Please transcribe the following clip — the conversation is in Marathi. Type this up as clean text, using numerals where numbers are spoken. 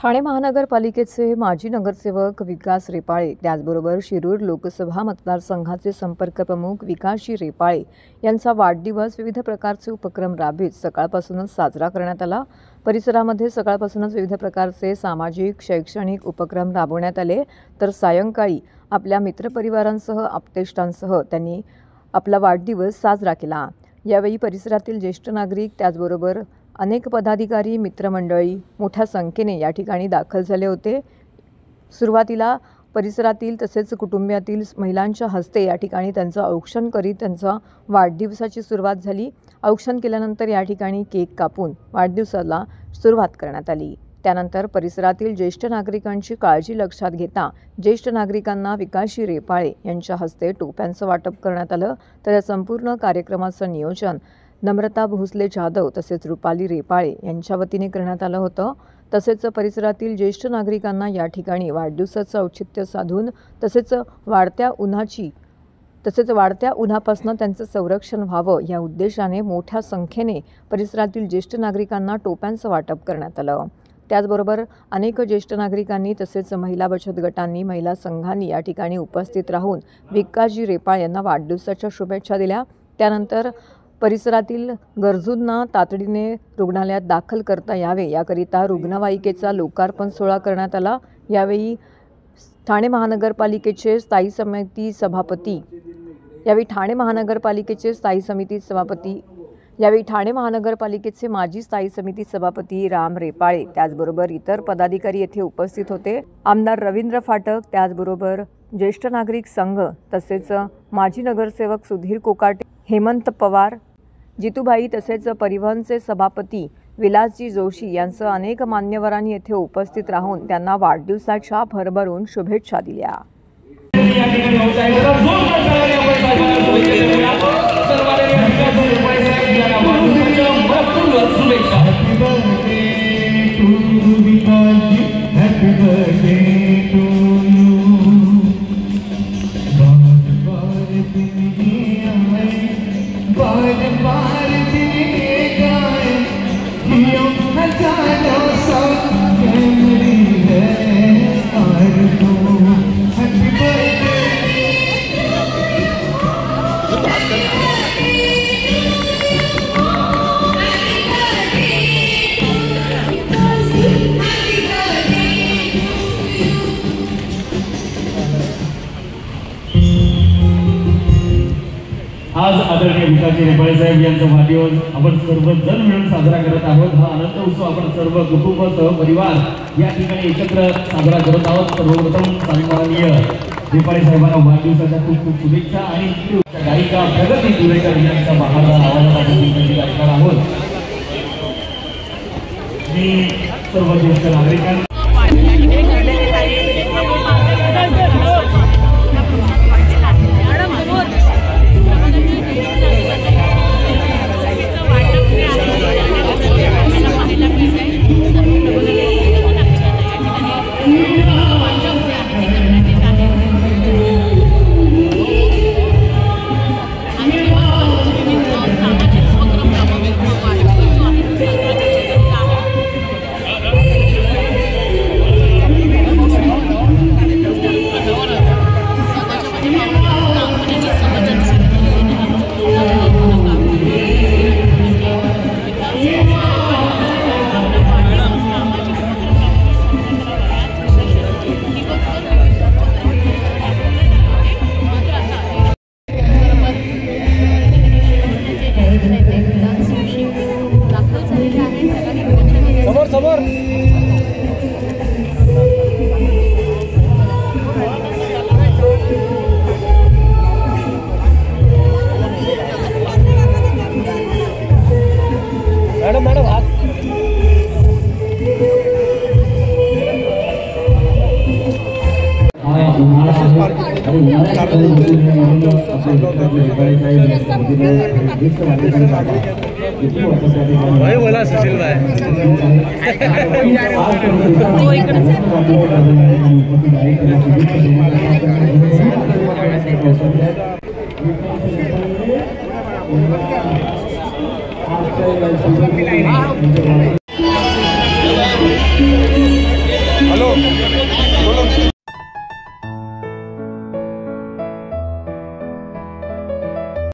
ठाणे महानगरपालिकेचे माजी नगरसेवक विकास रेपाळे, त्याचबरोबर शिरूर लोकसभा मतदारसंघाचे संपर्क प्रमुख विकासजी रेपाळे यांचा वाढदिवस विविध प्रकारचे उपक्रम राबवित सकाळपासूनच साजरा करण्यात आला। परिसरामध्ये सकाळपासूनच विविध प्रकारचे सामाजिक शैक्षणिक उपक्रम राबवण्यात आले, तर सायंकाळी आपल्या मित्रपरिवारांसह आप्तेष्टांसह त्यांनी आपला वाढदिवस साजरा केला। यावेळी परिसरातील ज्येष्ठ नागरिक त्याचबरोबर अनेक पदाधिकारी मित्रमंडळी मोठ्या संख्येने या ठिकाणी दाखल झाले होते। सुरुवातीला परिसरातील तसेच कुटुंबातील महिलांच्या हस्ते या ठिकाणी त्यांचं औक्षण करीत त्यांचा वाढदिवसाची सुरुवात झाली। औक्षण केल्यानंतर या ठिकाणी केक कापून वाढदिवसाला सुरुवात करण्यात आली। त्यानंतर परिसरातील ज्येष्ठ नागरिकांची काळजी लक्षात घेता ज्येष्ठ नागरिकांना विकासजी रेपाळे यांच्या हस्ते टोप्यांचं वाटप करण्यात आलं। तर या संपूर्ण कार्यक्रमाचं नियोजन नम्रता भोसले जाधव तसेच रुपाली रेपाळे यांच्या वतीने करण्यात आलं होतं। तसेच परिसरातील ज्येष्ठ नागरिकांना या ठिकाणी वाढदिवसाचं औचित्य साधून तसेच वाढत्या उन्हापासून त्यांचं संरक्षण व्हावं या उद्देशाने मोठ्या संख्येने परिसरातील ज्येष्ठ नागरिकांना टोप्यांचं वाटप करण्यात आलं। त्याचबरोबर अनेक ज्येष्ठ नागरिकांनी तसेच महिला बचत गटांनी महिला संघांनी या ठिकाणी उपस्थित राहून विकासजी रेपाळे यांना वाढदिवसाच्या शुभेच्छा दिल्या। त्यानंतर परिसरातील गरजूंना तातडीने रुग्णालयात दाखल करता यावे याकरिता रुग्णवाहिकेचा लोकार्पण सोहळा करण्यात आला। यावेळी ठाणे महानगरपालिकेचे स्थायी समिती सभापती ठाणे महानगरपालिकेचे माजी स्थायी समिती सभापती राम रेपाळे त्याचबरोबर इतर पदाधिकारी येथे उपस्थित होते। आमदार रवींद्र फाटक त्याचबरोबर ज्येष्ठ नागरिक संघ तसेच माजी नगरसेवक सुधीर कोकाटे, हेमंत पवार, जितूबाई तसेच परिवहनचे सभापती विलासजी जोशी यांसह अनेक मान्यवरांनी येथे उपस्थित राहून त्यांना वाढदिवसाच्या भरभरून शुभेच्छा दिल्या। आज आदरणीय विकासजी रेपाळे साहेब यांचा वाढदिवस आपण सर्वजण मिळून साजरा करत आहोत। हा आनंद उत्सव आपण सर्व कुटुंब सहपरिवार या ठिकाणी एकत्र साजरा करत आहोत। सर्वप्रथम सन्माननीय रेपाळे साहेबांना वाढदिवसाच्या खूप खूप शुभेच्छा आणि गायिका प्रगती दुरेकर यांचा बहादर आवाजात आपण गायकार आहोत। मी सर्व ज्येष्ठ नागरिकांना समोर मॅडम हात भाई बोला सुशील भाई समोर बोलो